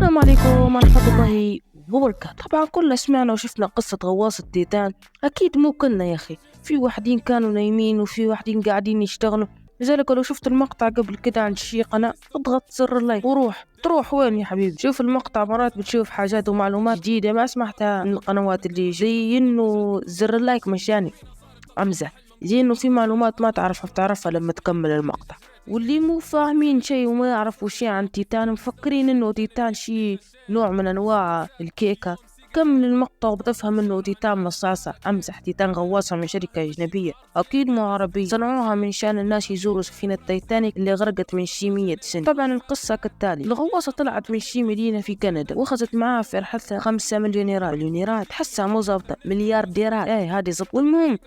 السلام عليكم ورحمة الله وبركاته. طبعا كلنا سمعنا وشفنا قصة غواصة تيتان، أكيد مو كلنا يا أخي، في واحدين كانوا نايمين وفي واحدين قاعدين يشتغلوا. لذلك لو شفت المقطع قبل كده عن شي قناة اضغط زر اللايك وروح. تروح وين يا حبيبي؟ شوف المقطع، مرات بتشوف حاجات ومعلومات جديدة ما سمعتها من القنوات اللي زي إنه زر اللايك مجاني. أمزح، زي إنه في معلومات ما بتعرفها لما تكمل المقطع. واللي مو فاهمين شيء وما يعرفوا شيء عن تيتان مفكرين إنه تيتان شيء نوع من أنواع الكيكة. كمل المقطع وبتفهم إنه تيتان مصاصة. أمزح، تيتان غواصة من شركة أجنبية أكيد مو عربية، صنعوها من شان الناس يزوروا سفينة تايتانيك اللي غرقت من شي 100 سنة. طبعا القصة كالتالي: الغواصة طلعت من شي مدينة في كندا وأخذت معها في رحلتها 5 مليونيرات. تحسها مو ظابطة، مليارديرات، هذه زبط. والمهم